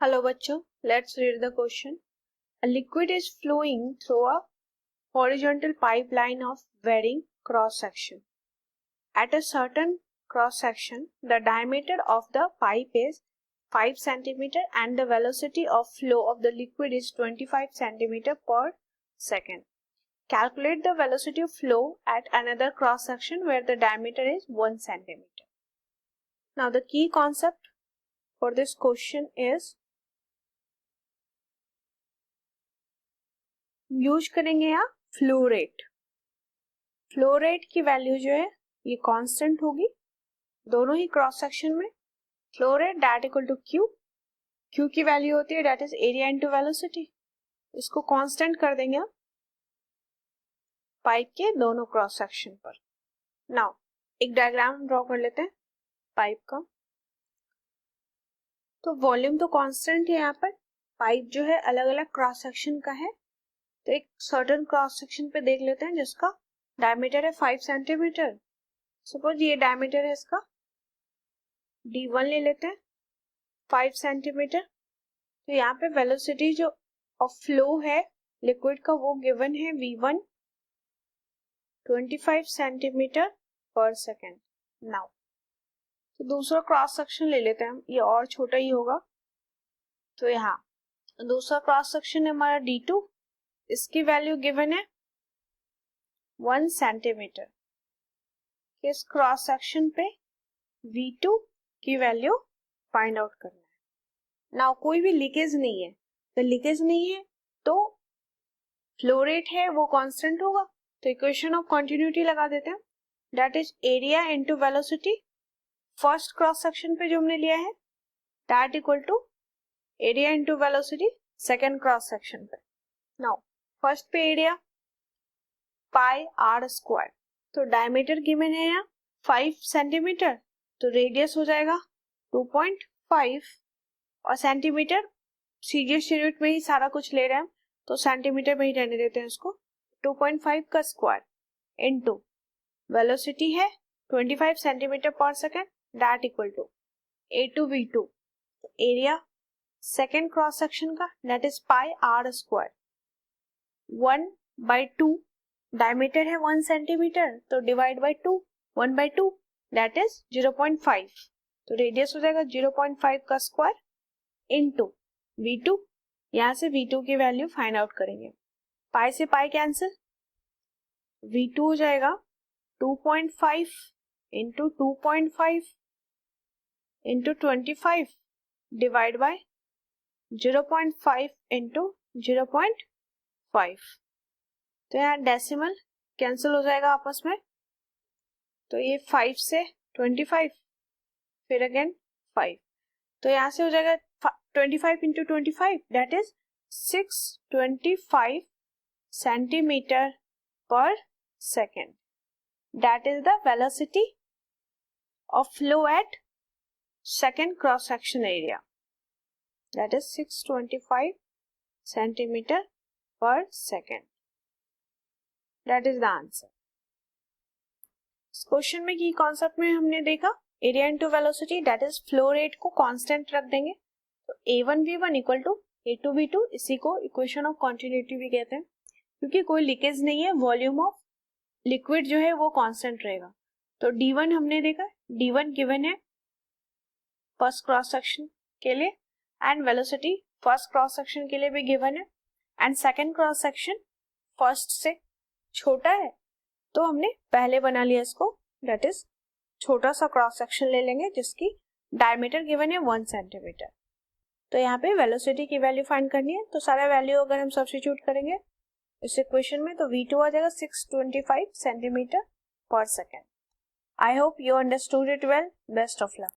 Hello बच्चों, let's read the question. A liquid is flowing through a horizontal pipeline of varying cross section. At a certain cross section, the diameter of the pipe is 5 cm and the velocity of flow of the liquid is 25 cm per second. Calculate the velocity of flow at another cross section where the diameter is 1 cm. Now the key concept for this question is use करेंगे यहाँ flow rate. Flow rate की value जो है ये constant होगी दोनों ही cross section में. Flow rate that equal to Q. Q की वैल्यू होती है that is area into velocity. इसको कांस्टेंट कर देंगे हम पाइप के दोनों क्रॉस सेक्शन पर. नाउ एक डायग्राम ड्रॉ कर लेते हैं पाइप का. तो वॉल्यूम तो कांस्टेंट है यहाँ पर. पाइप जो है अलग अलग क्रॉस सेक्शन का है. तो एक सर्टेन क्रॉस सेक्शन पे देख लेते हैं जिसका डायमीटर है 5 सेंटीमीटर. सपोज ये डायमीटर है इसका D1 ले लेते हैं 5 सेंटीमीटर. तो यहाँ पे वेलोसिटी जो ऑफ फ्लो है लिक्विड का वो गिवन है V1 25 centimetre per second. Now तो दूसरा क्रॉस सेक्शन ले लेते हैं हम. ये और छोटा ही होगा. तो यहाँ दूसरा क्रॉस सेक्शन है हमारा D2. इसकी वैल्यू गिवन है 1 सेंटीमीटर. इस क्रॉस सेक्शन पे V2 की वैल्यू फाइंड आउट करना है. नाउ कोई भी लीकेज नहीं है. तो लीकेज नहीं है तो फ्लो रेट है वो कांस्टेंट होगा. तो इक्वेशन ऑफ कंटिन्यूटी लगा देते हैं that is area into velocity. First cross section पे जो हमने लिया है that equal to area into velocity second cross section पे. नाउ फर्स्ट पे एरिया पाई आर स्क्वायर. तो डायमीटर गिवन है यहाँ 5 सेंटीमीटर. तो रेडियस हो जाएगा 2.5 और सेंटीमीटर सीरियस यूनिट में ही सारा कुछ ले रहे हैं तो सेंटीमीटर में ही रहने देते हैं इसको. 2.5 का स्क्वायर इनटू वेलोसिटी है 25 centimetre per second that equal to A2V2. Area second cross section का that is pi R square 1/2. Diameter है 1 सेंटीमीटर तो डिवाइड बाय 2 1/2 दैट इज 0.5. तो रेडियस हो जाएगा 0.5 का स्क्वायर इनटू V2. यहां से V2 की वैल्यू फाइंड आउट करेंगे. पाई से पाई कैंसिल. V2 हो जाएगा 2.5 into 2.5 into 25 divide by 0.5 into 0.5. तो यहाँ डेसिमल कैंसिल हो जाएगा आपस में. तो ये 5 से 25 फिर अगेन 5. तो यहाँ से हो जाएगा 25 into 25 that is 625 centimetre per second. That is the velocity of flow at second cross section area. That is 625 centimetre per second. That is the answer. इस क्वेश्चन में की कॉन्सेप्ट में हमने देखा area into velocity that is flow rate को constant रख देंगे. तो A1V1 इक्वल टू A2V2. इसी को इक्वेशन ऑफ कंटिन्यूटी भी कहते हैं क्योंकि कोई लीकेज नहीं है. वॉल्यूम ऑफ लिक्विड जो है वो कांस्टेंट रहेगा. तो D1 हमने देखा D1 गिवन है फर्स्ट क्रॉस सेक्शन के लिए and velocity first cross section के लिए भी गिवन है and second cross section first से छोटा है तो हमने पहले बना लिया इसको. दैट इज छोटा सा क्रॉस सेक्शन ले लेंगे जिसकी डायमीटर गिवन है 1 सेंटीमीटर. तो यहाँ पे वेलोसिटी की वैल्यू फाइंड करनी है. तो सारा वैल्यू अगर हम सब्स्टिट्यूट करेंगे इस इक्वेशन में तो V2 आ जाएगा 625 centimetre per second. I hope you understood it well. Best of luck.